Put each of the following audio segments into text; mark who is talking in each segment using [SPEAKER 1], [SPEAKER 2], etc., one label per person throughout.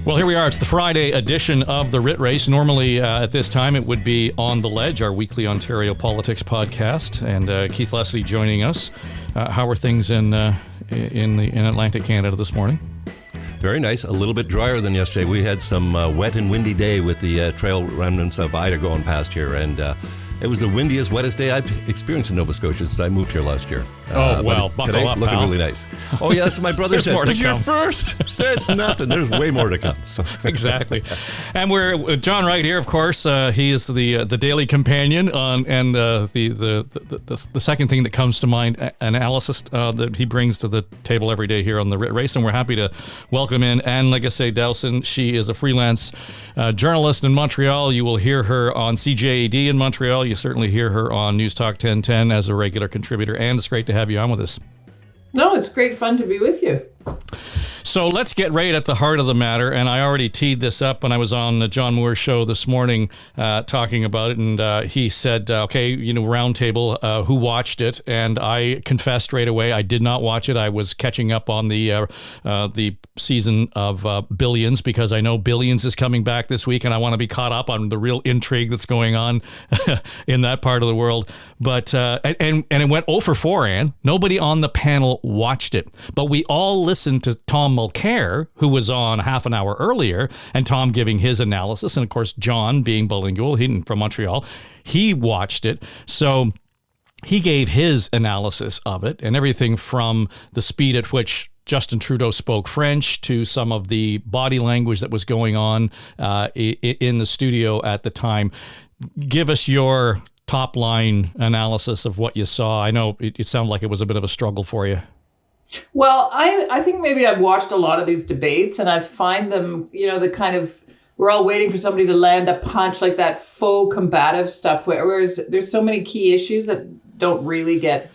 [SPEAKER 1] Well, here we are. It's the Friday edition of the Writ Race. Normally, at this time, it would be On the Ledge, our weekly Ontario politics podcast, and Keith Leslie joining us. How are things in Atlantic Canada this morning?
[SPEAKER 2] Very nice. A little bit drier than yesterday. We had some wet and windy day with the trail remnants of Ida going past here, and it was the windiest, wettest day I've experienced in Nova Scotia since I moved here last year.
[SPEAKER 1] Buckle
[SPEAKER 2] today,
[SPEAKER 1] up,
[SPEAKER 2] looking
[SPEAKER 1] pal.
[SPEAKER 2] really nice. Oh, yeah, that's what my brother said.
[SPEAKER 1] more to
[SPEAKER 2] It's your
[SPEAKER 1] come.
[SPEAKER 2] first. That's nothing. There's way more to come. So.
[SPEAKER 1] Exactly. And we're with John Wright here, of course. He is the daily companion and the second thing that comes to mind, analysis that he brings to the table every day here on the Writ Race. And we're happy to welcome in Anne Lagace-Dowson. She is a freelance journalist in Montreal. You will hear her on CJAD in Montreal. You certainly hear her on News Talk 1010 as a regular contributor. And it's great to have you on with us.
[SPEAKER 3] No, it's great fun to be with you.
[SPEAKER 1] So let's get right at the heart of the matter. And I already teed this up when I was on the John Moore's show this morning talking about it. And he said, roundtable, who watched it? And I confessed right away I did not watch it. I was catching up on the season of Billions because I know Billions is coming back this week and I want to be caught up on the real intrigue that's going on in that part of the world. But and it went 0 for 4, Ann. Nobody on the panel watched it. But we all listened to Tom Mulcair, who was on half an hour earlier, and Tom giving his analysis. And of course, John being bilingual, he from Montreal, he watched it. So he gave his analysis of it and everything from the speed at which Justin Trudeau spoke French to some of the body language that was going on in the studio at the time. Give us your top line analysis of what you saw. I know it sounded like it was a bit of a struggle for you.
[SPEAKER 3] Well, I think maybe I've watched a lot of these debates and I find them, the kind of, we're all waiting for somebody to land a punch, like that faux combative stuff, whereas there's so many key issues that don't really get,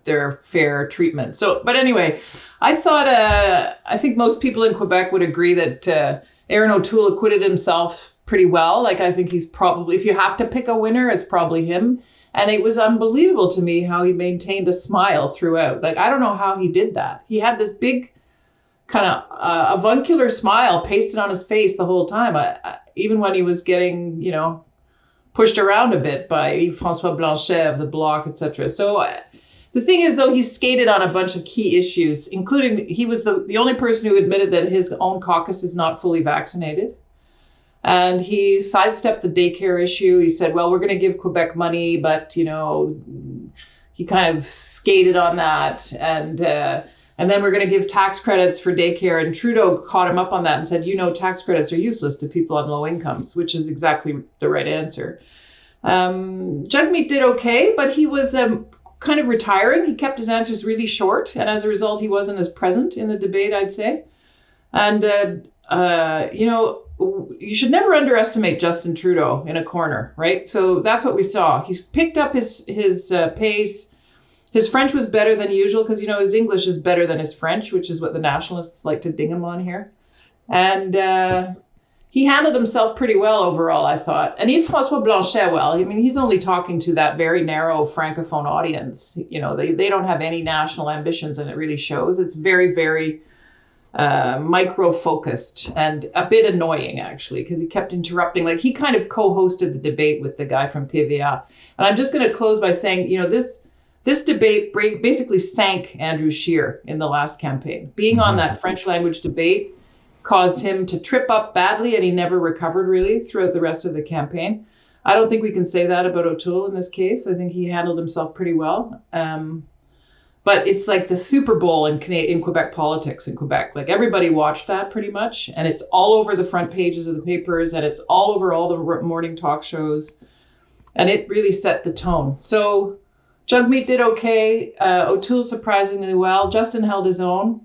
[SPEAKER 3] their fair treatment. So, but anyway, I think most people in Quebec would agree that Erin O'Toole acquitted himself pretty well. Like, I think he's probably, if you have to pick a winner, it's probably him. And it was unbelievable to me how he maintained a smile throughout. Like, I don't know how he did that. He had this big kind of avuncular smile pasted on his face the whole time, even when he was getting, pushed around a bit by Yves-François Blanchet of the Bloc, etc. So the thing is, though, he skated on a bunch of key issues, including he was the only person who admitted that his own caucus is not fully vaccinated. And he sidestepped the daycare issue. He said, well, we're going to give Quebec money, but, he kind of skated on that. And then we're going to give tax credits for daycare. And Trudeau caught him up on that and said, tax credits are useless to people on low incomes, which is exactly the right answer. Jagmeet did okay, but he was kind of retiring. He kept his answers really short. And as a result, he wasn't as present in the debate, I'd say. And, you should never underestimate Justin Trudeau in a corner, right? So that's what we saw. He's picked up his pace. His French was better than usual because, his English is better than his French, which is what the nationalists like to ding him on here. And he handled himself pretty well overall, I thought. And Yves-François Blanchet, he's only talking to that very narrow Francophone audience. They don't have any national ambitions, and it really shows. It's very, very micro-focused and a bit annoying, actually, because he kept interrupting. Like, he kind of co-hosted the debate with the guy from TVA. And I'm just going to close by saying, this debate basically sank Andrew Scheer in the last campaign. Being on that French language debate caused him to trip up badly, and he never recovered really throughout the rest of the campaign. I don't think we can say that about O'Toole in this case. I think he handled himself pretty well. But it's like the Super Bowl in Quebec politics in Quebec. Like, everybody watched that pretty much. And it's all over the front pages of the papers. And it's all over all the morning talk shows. And it really set the tone. So Jagmeet did okay. O'Toole surprisingly well. Justin held his own.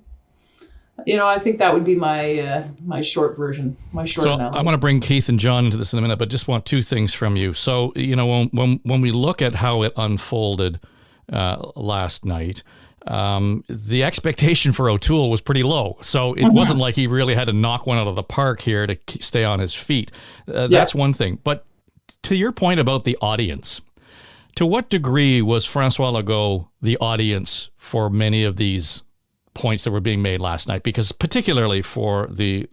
[SPEAKER 3] I think that would be my short version, my short analogy.
[SPEAKER 1] I'm going to bring Keith and John into this in a minute, but just want two things from you. So, when we look at how it unfolded last night, the expectation for O'Toole was pretty low. So it wasn't like he really had to knock one out of the park here to stay on his feet. That's one thing. But to your point about the audience, to what degree was François Legault the audience for many of these points that were being made last night, because particularly for the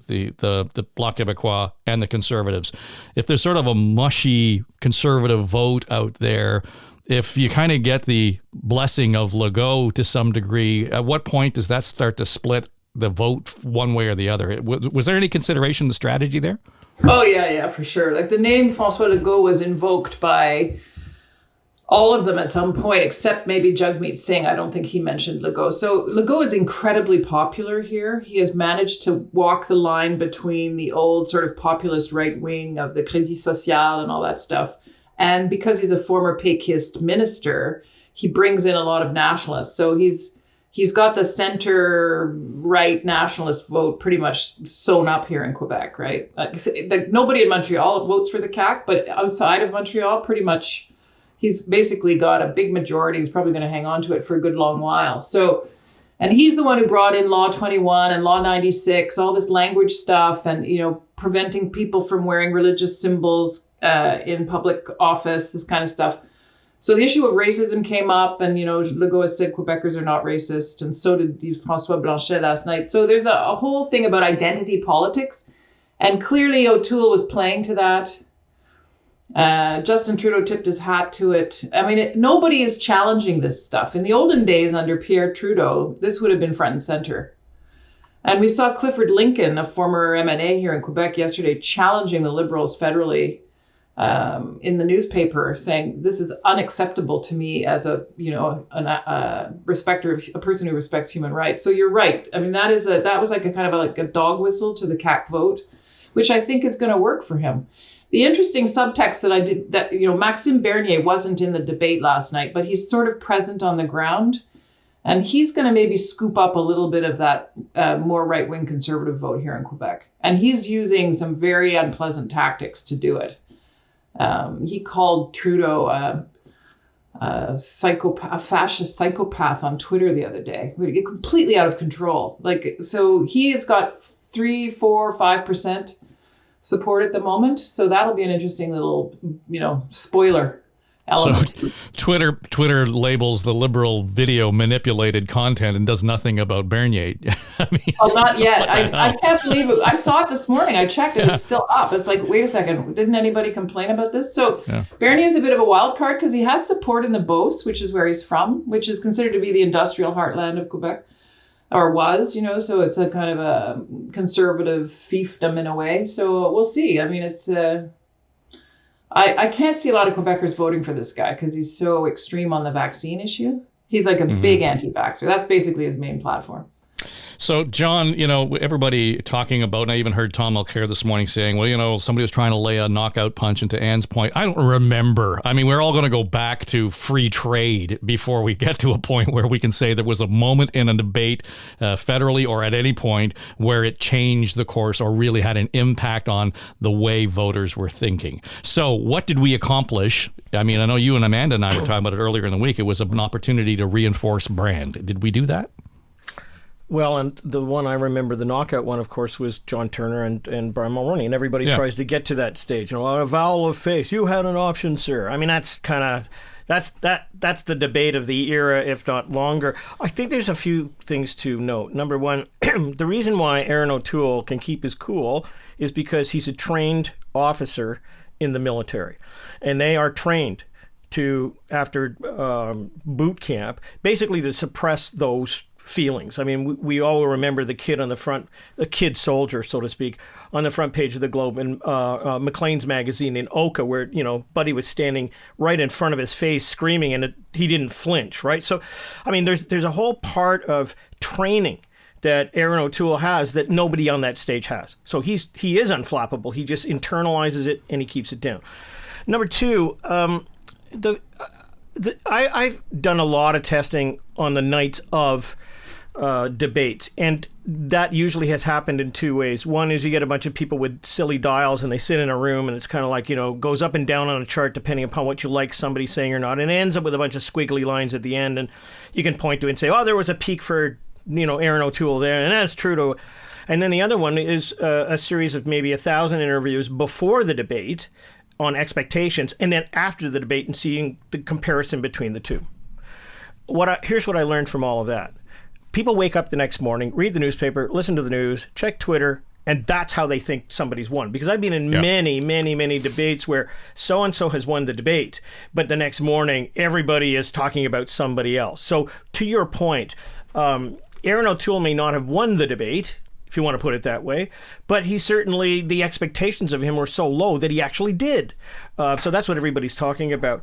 [SPEAKER 1] Bloc Québécois and the Conservatives, if there's sort of a mushy Conservative vote out there, if you kind of get the blessing of Legault to some degree, at what point does that start to split the vote one way or the other? Was there any consideration, the strategy there?
[SPEAKER 3] Oh, yeah, for sure. Like the name François Legault was invoked by all of them at some point, except maybe Jagmeet Singh. I don't think he mentioned Legault. So Legault is incredibly popular here. He has managed to walk the line between the old sort of populist right wing of the Crédit Social and all that stuff. And because he's a former Péquiste minister, he brings in a lot of nationalists. So he's got the center-right nationalist vote pretty much sewn up here in Quebec, right? Like nobody in Montreal votes for the CAQ, but outside of Montreal, pretty much he's basically got a big majority. He's probably going to hang on to it for a good long while. So, and he's the one who brought in Law 21 and Law 96, all this language stuff, and preventing people from wearing religious symbols in public office, this kind of stuff. So the issue of racism came up, and Legault has said Quebecers are not racist, and so did François Blanchet last night. So there's a whole thing about identity politics, and clearly O'Toole was playing to that. Justin Trudeau tipped his hat to it. I mean, nobody is challenging this stuff. In the olden days under Pierre Trudeau, this would have been front and center. And we saw Clifford Lincoln, a former MNA here in Quebec yesterday, challenging the Liberals federally in the newspaper, saying this is unacceptable to me as a respecter of a person who respects human rights. So you're right. I mean, that was like a kind of like a dog whistle to the CAQ vote, which I think is going to work for him. The interesting subtext that Maxime Bernier wasn't in the debate last night, but he's sort of present on the ground, and he's going to maybe scoop up a little bit of that more right-wing Conservative vote here in Quebec. And he's using some very unpleasant tactics to do it. He called Trudeau a fascist psychopath on Twitter the other day. Completely out of control. So he has got 3%, 4%, 5% support at the moment. So that'll be an interesting little, spoiler element.
[SPEAKER 1] So Twitter labels the Liberal video manipulated content and does nothing about Bernier.
[SPEAKER 3] Not yet. I can't believe it. I saw it this morning. I checked it. It's still up. It's like, wait a second. Didn't anybody complain about this? So Bernier is a bit of a wild card because he has support in the Beauce, which is where he's from, which is considered to be the industrial heartland of Quebec. Or was, so it's a kind of a conservative fiefdom in a way. So we'll see. I mean, it's I can't see a lot of Quebecers voting for this guy because he's so extreme on the vaccine issue. He's like a big anti-vaxxer. That's basically his main platform.
[SPEAKER 1] So, John, everybody talking about, and I even heard Tom Mulcair this morning saying, well, somebody was trying to lay a knockout punch into Anne's point. I don't remember. I mean, we're all going to go back to free trade before we get to a point where we can say there was a moment in a debate federally or at any point where it changed the course or really had an impact on the way voters were thinking. So what did we accomplish? I mean, I know you and Amanda and I were talking about it earlier in the week. It was an opportunity to reinforce brand. Did we do that?
[SPEAKER 4] Well, and the one I remember, the knockout one, of course, was John Turner and Brian Mulroney, and everybody tries to get to that stage. A avowal of faith. You had an option, sir. I mean, that's the debate of the era, if not longer. I think there's a few things to note. Number one, the reason why Erin O'Toole can keep his cool is because he's a trained officer in the military, and they are trained to, after boot camp, basically to suppress those feelings. I mean, we all remember the kid soldier, so to speak, on the front page of the Globe in Maclean's magazine in Oka, where, Buddy was standing right in front of his face screaming, and he didn't flinch, right? So, I mean, there's a whole part of training that Erin O'Toole has that nobody on that stage has. So he is unflappable. He just internalizes it and he keeps it down. Number two, I've done a lot of testing on the nights of debates, and that usually has happened in two ways. One is you get a bunch of people with silly dials and they sit in a room and it's kind of like, goes up and down on a chart depending upon what you like somebody saying or not, and it ends up with a bunch of squiggly lines at the end, and you can point to it and say, oh, there was a peak for Erin O'Toole there, and that's Trudeau. And then the other one is a series of maybe 1,000 interviews before the debate on expectations, and then after the debate and seeing the comparison between the two. Here's what I learned from all of that. people wake up the next morning, read the newspaper, listen to the news, check Twitter, and that's how they think somebody's won. Because I've been in many, many, many debates where so-and-so has won the debate, but the next morning, everybody is talking about somebody else. So to your point, Erin O'Toole may not have won the debate, if you want to put it that way, but he certainly, the expectations of him were so low that he actually did. So that's what everybody's talking about.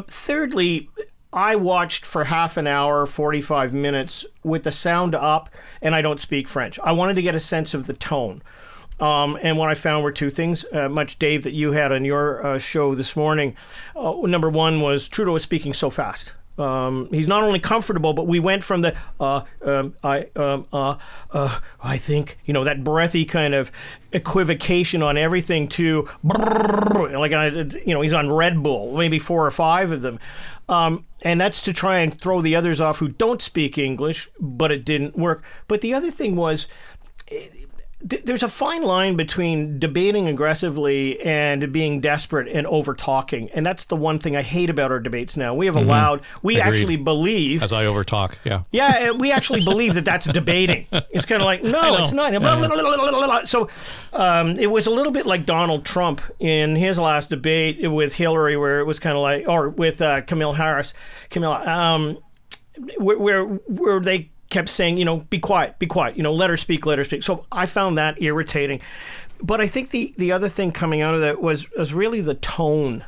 [SPEAKER 4] Thirdly, I watched for half an hour, 45 minutes with the sound up, and I don't speak French. I wanted to get a sense of the tone. And what I found were two things, much, Dave, that you had on your show this morning. Number one was Trudeau was speaking so fast. He's not only comfortable, but we went from the I think, that breathy kind of equivocation on everything to like he's on Red Bull, maybe 4 or 5 of them, and that's to try and throw the others off who don't speak English. But it didn't work. But the other thing was, there's a fine line between debating aggressively and being desperate and over-talking. And that's the one thing I hate about our debates now. We have allowed, we
[SPEAKER 1] Agreed.
[SPEAKER 4] Actually believe...
[SPEAKER 1] As I over-talk, yeah.
[SPEAKER 4] Yeah, we actually believe that that's debating. It's kind of like, no, it's not. So it was a little bit like Donald Trump in his last debate with Hillary, where it was kind of like, or with Kamala Harris, where they kept saying, be quiet, let her speak. So I found that irritating. But I think the other thing coming out of that was really the tone.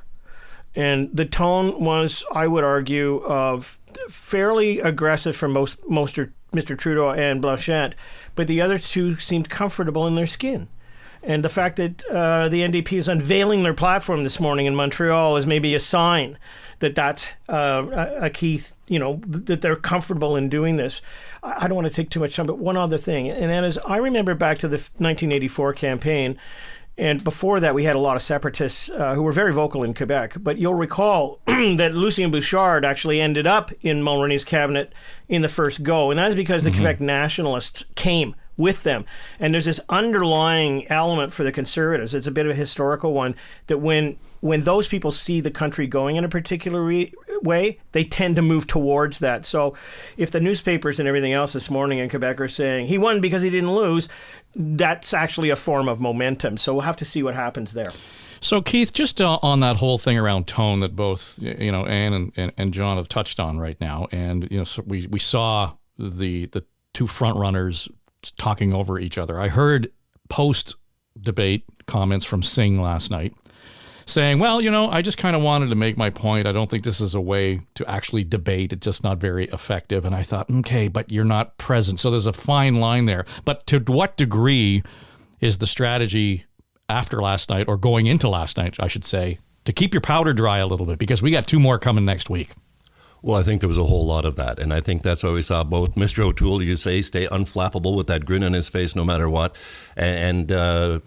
[SPEAKER 4] And the tone was, I would argue, fairly aggressive for Mr. Trudeau and Blanchette, but the other two seemed comfortable in their skin. And the fact that the NDP is unveiling their platform this morning in Montreal is maybe a sign that that's a key, that they're comfortable in doing this. I don't want to take too much time, but one other thing, and that is, I remember back to the 1984 campaign, and before that we had a lot of separatists who were very vocal in Quebec. But you'll recall that Lucien Bouchard actually ended up in Mulroney's cabinet in the first go, and that is because the Quebec nationalists came with them. And there's this underlying element for the Conservatives. It's a bit of a historical one, that when those people see the country going in a particular way, they tend to move towards that. So if the newspapers and everything else this morning in Quebec are saying he won because he didn't lose, that's actually a form of momentum. So we'll have to see what happens there.
[SPEAKER 1] So, Keith, just on that whole thing around tone that both Anne and John have touched on right now, and so we saw the two front runners talking over each other. I heard post-debate comments from Singh last night saying, well, I just kind of wanted to make my point. I don't think this is a way to actually debate. It's just not very effective. And I thought, okay, but you're not present. So there's a fine line there. But to what degree is the strategy after last night, or going into last night, I should say, to keep your powder dry a little bit? Because we got 2 more coming next week.
[SPEAKER 2] Well, I think there was a whole lot of that. And I think that's why we saw both Mr. O'Toole, you say, stay unflappable with that grin on his face no matter what. And for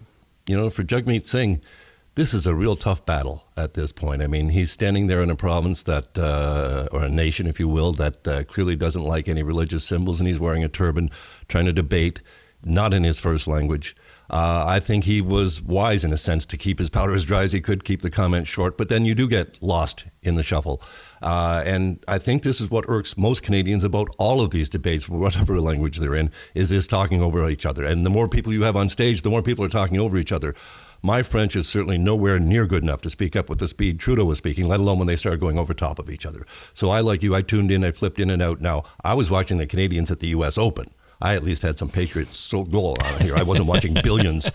[SPEAKER 2] Jagmeet Singh, this is a real tough battle at this point. I mean, he's standing there in a province that, or a nation, if you will, that clearly doesn't like any religious symbols, and he's wearing a turban, trying to debate, not in his first language. I think he was wise in a sense to keep his powder as dry as he could, keep the comments short, but then you do get lost in the shuffle. And I think this is what irks most Canadians about all of these debates, whatever language they're in, is this talking over each other. And the more people you have on stage, the more people are talking over each other. My French is certainly nowhere near good enough to speak up with the speed Trudeau was speaking, let alone when they started going over top of each other. So I, like you, I tuned in, I flipped in and out. Now, I was watching the Canadians at the U.S. Open. I at least had some Patriots goal on here. I wasn't watching billions.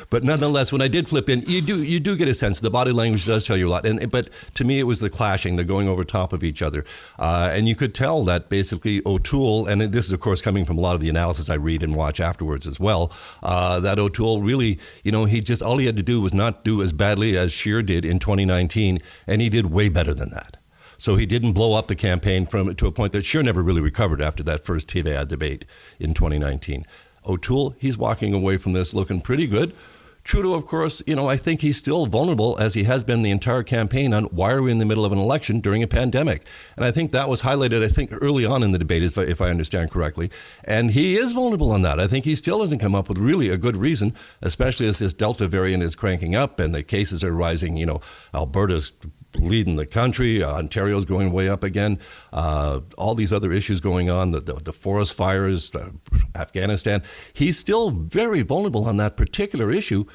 [SPEAKER 2] But nonetheless, when I did flip in, you do get a sense. The body language does tell you a lot. But to me, it was the clashing, the going over top of each other. And you could tell that basically O'Toole, and this is, of course, coming from a lot of the analysis I read and watch afterwards as well, that O'Toole really, all he had to do was not do as badly as Scheer did in 2019, and he did way better than that. So he didn't blow up the campaign to a point that Scheer never really recovered after that first TVA debate in 2019. O'Toole, he's walking away from this looking pretty good. Trudeau, of course, I think he's still vulnerable, as he has been the entire campaign, on why are we in the middle of an election during a pandemic? And I think that was highlighted, early on in the debate, if I understand correctly. And he is vulnerable on that. I think he still hasn't come up with really a good reason, especially as this Delta variant is cranking up and the cases are rising. Alberta's leading the country. Ontario's going way up again. All these other issues going on, the forest fires, Afghanistan. He's still very vulnerable on that particular issue,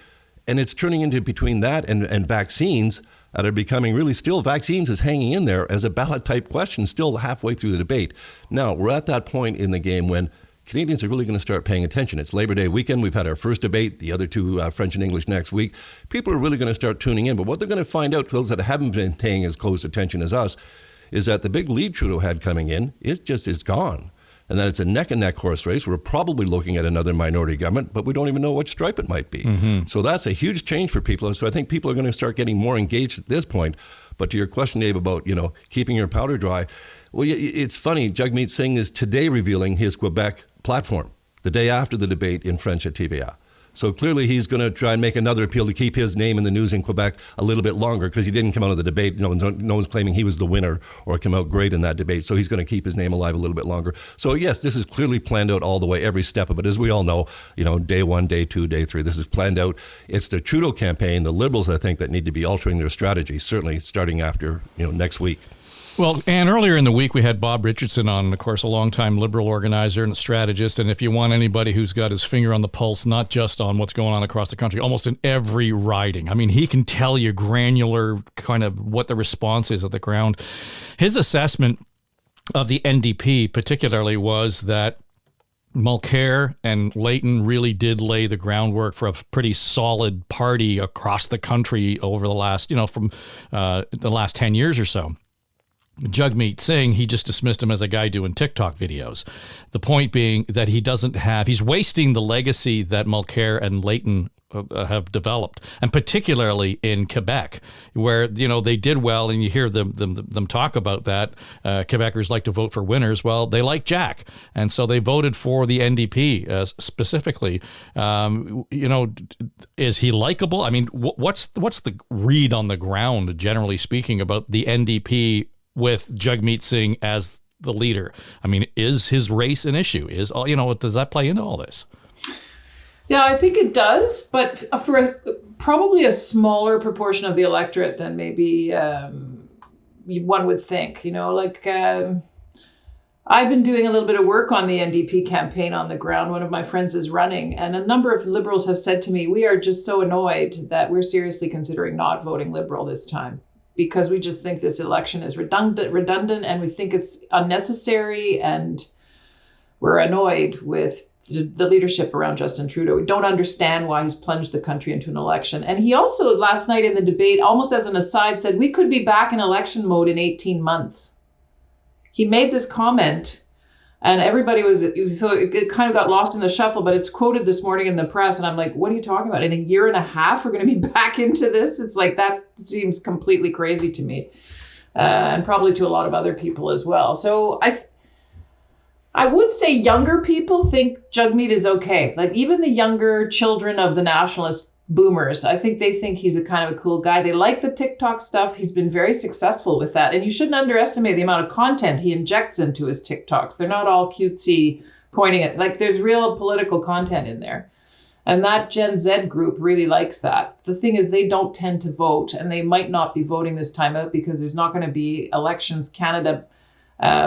[SPEAKER 2] and it's turning into between that and vaccines that are becoming really still, vaccines is hanging in there as a ballot type question still halfway through the debate. Now, we're at that point in the game when Canadians are really going to start paying attention. It's Labor Day weekend. We've had our first debate, the other two, French and English, next week. People are really going to start tuning in. But what they're going to find out, those that haven't been paying as close attention as us, is that the big lead Trudeau had coming in is gone. And that it's a neck-and-neck horse race. We're probably looking at another minority government, but we don't even know what stripe it might be. Mm-hmm. So that's a huge change for people. So I think people are going to start getting more engaged at this point. But to your question, Dave, about keeping your powder dry, well, it's funny. Jagmeet Singh is today revealing his Quebec platform, the day after the debate in French at TVA. So clearly he's going to try and make another appeal to keep his name in the news in Quebec a little bit longer because he didn't come out of the debate. No one's claiming he was the winner or come out great in that debate. So he's going to keep his name alive a little bit longer. So yes, this is clearly planned out all the way, every step of it. As we all know, day 1, day 2, day 3, this is planned out. It's the Trudeau campaign, the Liberals, I think, that need to be altering their strategy, certainly starting after, next week.
[SPEAKER 1] Well, and earlier in the week, we had Bob Richardson on, of course, a longtime Liberal organizer and a strategist. And if you want anybody who's got his finger on the pulse, not just on what's going on across the country, almost in every riding. I mean, he can tell you granular kind of what the response is at the ground. His assessment of the NDP particularly was that Mulcair and Layton really did lay the groundwork for a pretty solid party across the country over the last, from the last 10 years or so. Jagmeet Singh, he just dismissed him as a guy doing TikTok videos. The point being that he's wasting the legacy that Mulcair and Layton have developed, and particularly in Quebec, where, they did well, and you hear them talk about that. Quebecers like to vote for winners. Well, they like Jack, and so they voted for the NDP specifically. Is he likable? I mean, what's the read on the ground, generally speaking, about the NDP with Jagmeet Singh as the leader? I mean, is his race an issue? Does that play into all this?
[SPEAKER 3] Yeah, I think it does, but for probably a smaller proportion of the electorate than maybe one would think. I've been doing a little bit of work on the NDP campaign on the ground. One of my friends is running, and a number of Liberals have said to me, we are just so annoyed that we're seriously considering not voting Liberal this time, because we just think this election is redundant, and we think it's unnecessary, and we're annoyed with the leadership around Justin Trudeau. We don't understand why he's plunged the country into an election. And he also, last night in the debate, almost as an aside, said we could be back in election mode in 18 months. He made this comment, and everybody so it kind of got lost in the shuffle, but it's quoted this morning in the press, and I'm like, what are you talking about? In a year and a half, we're going to be back into this? It's like, that seems completely crazy to me, and probably to a lot of other people as well. So I would say younger people think Jagmeet is okay. Like, even the younger children of the nationalist boomers, I think they think he's a kind of a cool guy. They like the TikTok stuff. He's been very successful with that. And you shouldn't underestimate the amount of content he injects into his TikToks. They're not all cutesy pointing at, like, there's real political content in there. And that Gen Z group really likes that. The thing is, they don't tend to vote, and they might not be voting this time out because there's not going to be Elections Canada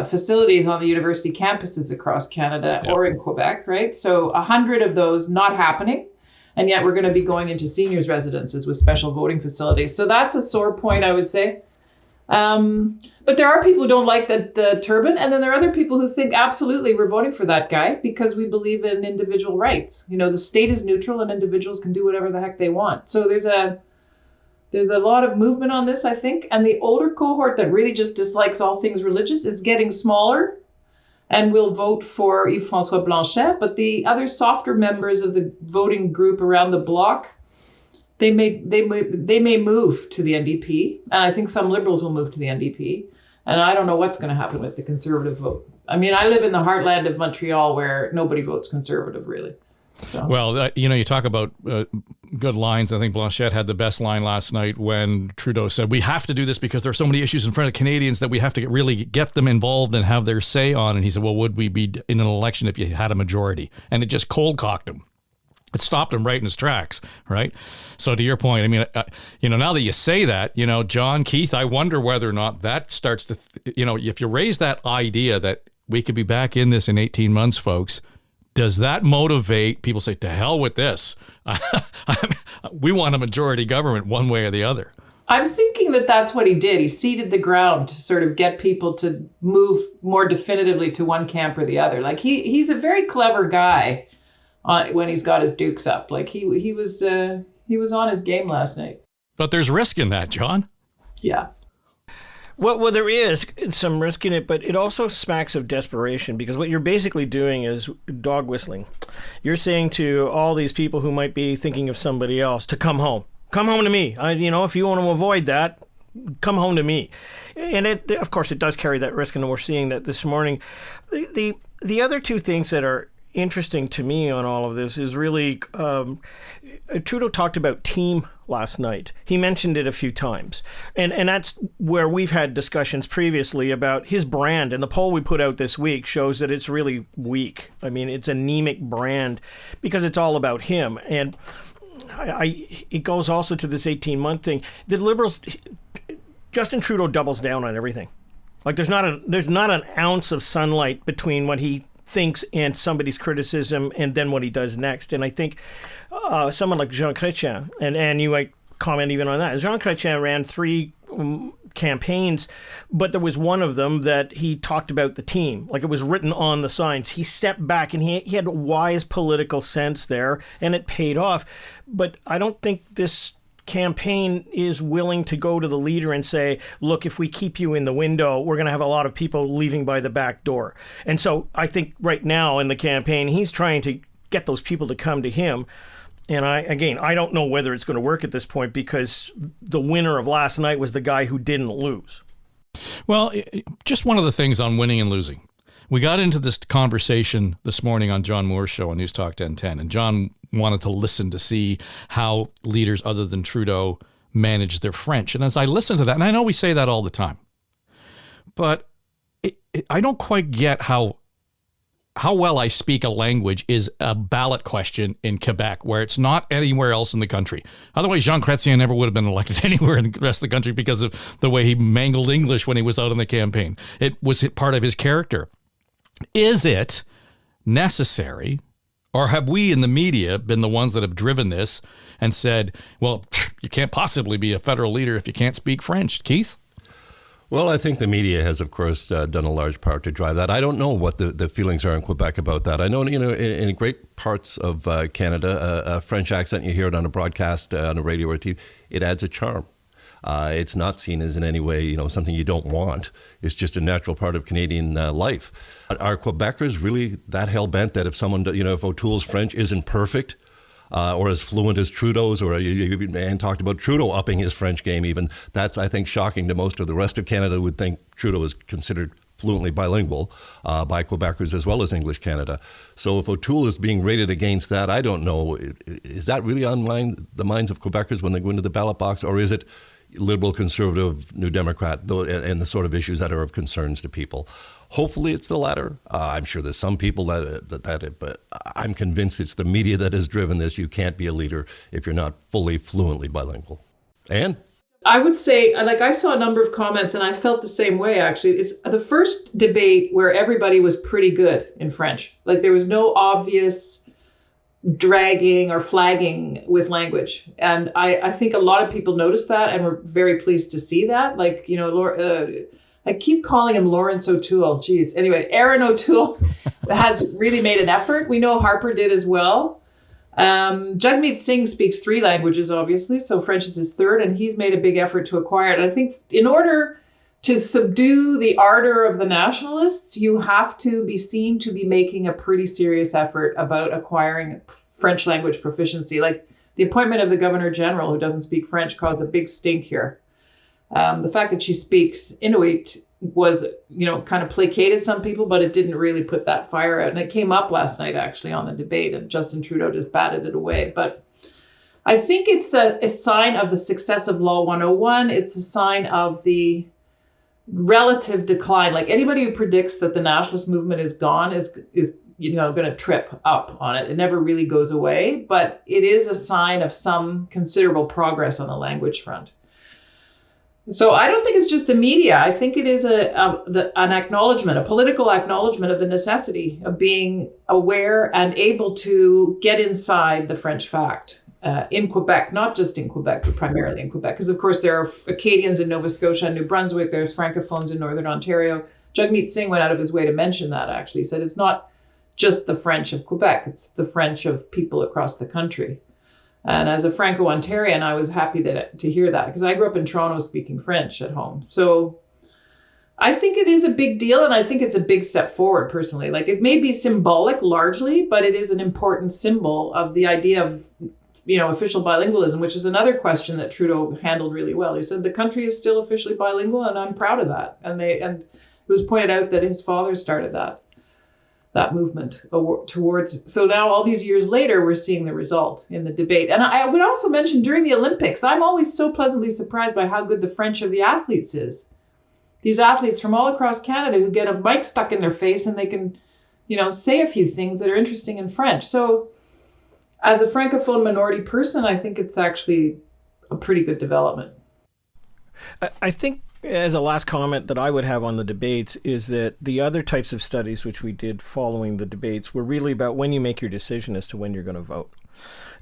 [SPEAKER 3] facilities on the university campuses across Canada or in Quebec, right? So 100 of those not happening. And yet we're going to be going into seniors' residences with special voting facilities. So that's a sore point, I would say. But there are people who don't like the turban. And then there are other people who think, absolutely, we're voting for that guy because we believe in individual rights. The state is neutral and individuals can do whatever the heck they want. So there's a lot of movement on this, I think. And the older cohort that really just dislikes all things religious is getting smaller and will vote for Yves-François Blanchet. But the other softer members of the voting group around the bloc, they may move to the NDP. And I think some Liberals will move to the NDP. And I don't know what's going to happen with the Conservative vote. I mean, I live in the heartland of Montreal where nobody votes Conservative, really. So.
[SPEAKER 1] Well, you talk about good lines. I think Blanchet had the best line last night when Trudeau said, we have to do this because there are so many issues in front of Canadians that we have to really get them involved and have their say on. And he said, well, would we be in an election if you had a majority? And it just cold cocked him. It stopped him right in his tracks, right? So to your point, I mean, now that you say that, John, Keith, I wonder whether or not that starts to, if you raise that idea that we could be back in this in 18 months, folks, does that motivate people say, to hell with this? We want a majority government one way or the other.
[SPEAKER 3] I'm thinking that that's what he did. He seeded the ground to sort of get people to move more definitively to one camp or the other. Like he's a very clever guy when he's got his dukes up. Like he was on his game last night.
[SPEAKER 1] But there's risk in that, John.
[SPEAKER 3] Yeah.
[SPEAKER 4] Well, there is some risk in it, but it also smacks of desperation, because what you're basically doing is dog whistling. You're saying to all these people who might be thinking of somebody else to come home. Come home to me. If you want to avoid that, come home to me. And of course, it does carry that risk, and we're seeing that this morning. The other two things that are interesting to me on all of this is really Trudeau talked about team last night. He mentioned it a few times. And that's where we've had discussions previously about his brand. And the poll we put out this week shows that it's really weak. I mean, it's anemic brand because it's all about him. And it goes also to this 18-month thing. The Liberals, Justin Trudeau doubles down on everything. Like there's not an ounce of sunlight between what he thinks and somebody's criticism and then what he does next. And I think someone like Jean Chrétien, and you might comment even on that. Jean Chrétien ran 3 campaigns, but there was one of them that he talked about the team, like it was written on the signs. He stepped back and he had wise political sense there, and it paid off. But I don't think this campaign is willing to go to the leader and say, look, if we keep you in the window, we're going to have a lot of people leaving by the back door. And so I think right now in the campaign, he's trying to get those people to come to him. And I don't know whether it's going to work at this point, because the winner of last night was the guy who didn't lose.
[SPEAKER 1] Well, just one of the things on winning and losing. We got into this conversation this morning on John Moore's show on News Talk 1010, and John wanted to listen to see how leaders other than Trudeau manage their French. And as I listened to that, and I know we say that all the time, but I don't quite get how well I speak a language is a ballot question in Quebec, where it's not anywhere else in the country. Otherwise, Jean Chrétien never would have been elected anywhere in the rest of the country because of the way he mangled English when he was out in the campaign. It was part of his character. Is it necessary, or have we in the media been the ones that have driven this and said, well, you can't possibly be a federal leader if you can't speak French? Keith?
[SPEAKER 2] Well, I think the media has, of course, done a large part to drive that. I don't know what the feelings are in Quebec about that. I know, in great parts of Canada, a French accent, you hear it on a broadcast, on a radio or TV, it adds a charm. It's not seen as in any way, something you don't want. It's just a natural part of Canadian life. Are Quebecers really that hell-bent that if someone, if O'Toole's French isn't perfect, or as fluent as Trudeau's, or Anne talked about Trudeau upping his French game even, that's, I think, shocking to most of the rest of Canada would think Trudeau is considered fluently bilingual by Quebecers as well as English Canada. So if O'Toole is being rated against that, I don't know, is that really on the minds of Quebecers when they go into the ballot box, or is it Liberal, Conservative, New Democrat, and the sort of issues that are of concerns to people? Hopefully it's the latter. I'm sure there's some people but I'm convinced it's the media that has driven this. You can't be a leader if you're not fully, fluently bilingual. And
[SPEAKER 3] I would say, I saw a number of comments and I felt the same way, actually. It's the first debate where everybody was pretty good in French. Like there was no obvious dragging or flagging with language. And I think a lot of people noticed that and were very pleased to see that. I keep calling him Lawrence O'Toole. Geez. Anyway, Erin O'Toole has really made an effort. We know Harper did as well. Jagmeet Singh speaks 3 languages, obviously, so French is his third, and he's made a big effort to acquire it. And I think in order to subdue the ardor of the nationalists, you have to be seen to be making a pretty serious effort about acquiring French language proficiency. Like the appointment of the Governor General, who doesn't speak French, caused a big stink here. The fact that she speaks Inuit was, kind of placated some people, but it didn't really put that fire out. And it came up last night, actually, on the debate, and Justin Trudeau just batted it away. But I think it's a sign of the success of Law 101. It's a sign of the relative decline. Like anybody who predicts that the nationalist movement is gone is going to trip up on it. It never really goes away, but it is a sign of some considerable progress on the language front. So I don't think it's just the media. I think it is an acknowledgement, a political acknowledgement of the necessity of being aware and able to get inside the French fact in Quebec, not just in Quebec, but primarily in Quebec. Because, of course, there are Acadians in Nova Scotia and New Brunswick. There's Francophones in Northern Ontario. Jagmeet Singh went out of his way to mention that, actually. He said it's not just the French of Quebec. It's the French of people across the country. And as a Franco-Ontarian, I was happy to hear that, because I grew up in Toronto speaking French at home. So I think it is a big deal, and I think it's a big step forward, personally. Like, it may be symbolic largely, but it is an important symbol of the idea of, official bilingualism, which is another question that Trudeau handled really well. He said the country is still officially bilingual, and I'm proud of that. And it was pointed out that his father started that movement towards. So now, all these years later, we're seeing the result in the debate. And I would also mention, during the Olympics, I'm always so pleasantly surprised by how good the French of the athletes is. These athletes from all across Canada who get a mic stuck in their face and they can, say a few things that are interesting in French. So as a Francophone minority person, I think it's actually a pretty good development.
[SPEAKER 4] I think, as a last comment that I would have on the debates, is that the other types of studies which we did following the debates were really about when you make your decision as to when you're going to vote.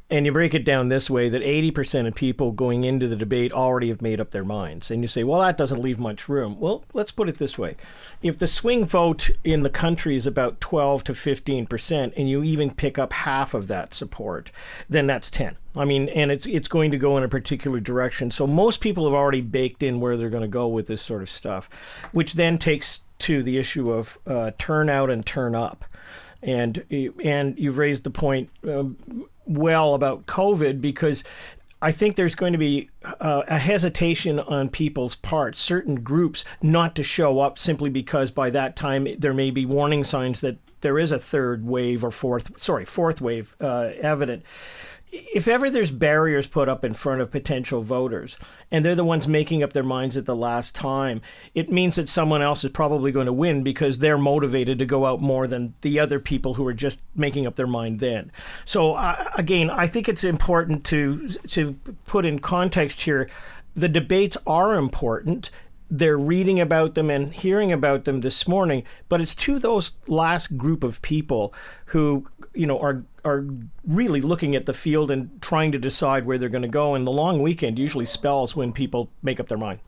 [SPEAKER 4] And you break it down this way, that 80% of people going into the debate already have made up their minds. And you say, well, that doesn't leave much room. Well, let's put it this way. If the swing vote in the country is about 12 to 15%, and you even pick up half of that support, then that's 10. I mean, and it's going to go in a particular direction. So most people have already baked in where they're going to go with this sort of stuff, which then takes to the issue of turnout and turn up. And you've raised the point about COVID, because I think there's going to be a hesitation on people's part, certain groups, not to show up simply because by that time there may be warning signs that there is a third wave or fourth wave evident. If ever there's barriers put up in front of potential voters, and they're the ones making up their minds at the last time, it means that someone else is probably going to win because they're motivated to go out more than the other people who are just making up their mind then. So again, I think it's important to put in context here. The debates are important. They're reading about them and hearing about them this morning, but it's to those last group of people who, are really looking at the field and trying to decide where they're going to go. And the long weekend usually spells when people make up their mind.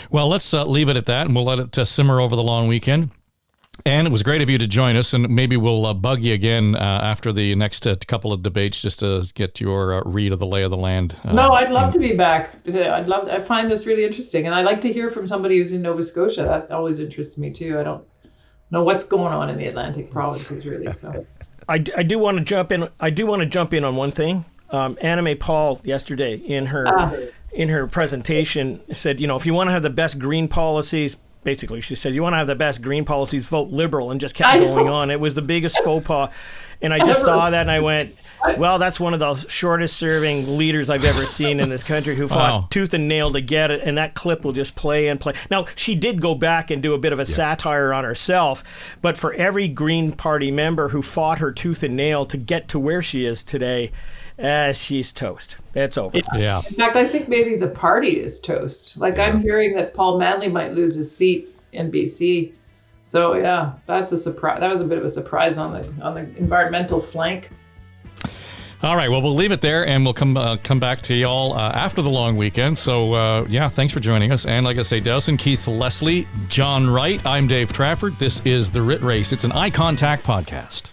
[SPEAKER 1] Well, let's leave it at that, and we'll let it simmer over the long weekend. And it was great of you to join us, and maybe we'll bug you again after the next couple of debates just to get your read of the lay of the land.
[SPEAKER 3] No, I'd love to be back. I find this really interesting, and I like to hear from somebody who's in Nova Scotia. That always interests me too. I don't know what's going on in the Atlantic provinces, really. So
[SPEAKER 4] I do want to jump in. I do want to jump in on one thing. Anna May Paul yesterday in her presentation said, if you want to have the best green policies. Basically, she said, you want to have the best green policies, vote Liberal, and just kept going on. It was the biggest faux pas. And I just saw that and I went, well, that's one of the shortest serving leaders I've ever seen in this country who fought tooth and nail to get it. And that clip will just play and play. Now, she did go back and do a bit of a satire on herself. But for every Green Party member who fought her tooth and nail to get to where she is today, she's toast. It's over.
[SPEAKER 1] Yeah.
[SPEAKER 3] In fact, I think maybe the party is toast. I'm hearing that Paul Manley might lose his seat in BC. So yeah, that's a surprise. That was a bit of a surprise on the environmental flank.
[SPEAKER 1] All right. Well, we'll leave it there, and we'll come back to y'all after the long weekend. So thanks for joining us. And like I say, Dowson, Keith Leslie, John Wright. I'm Dave Trafford. This is the Writ Race. It's an Eye Contact podcast.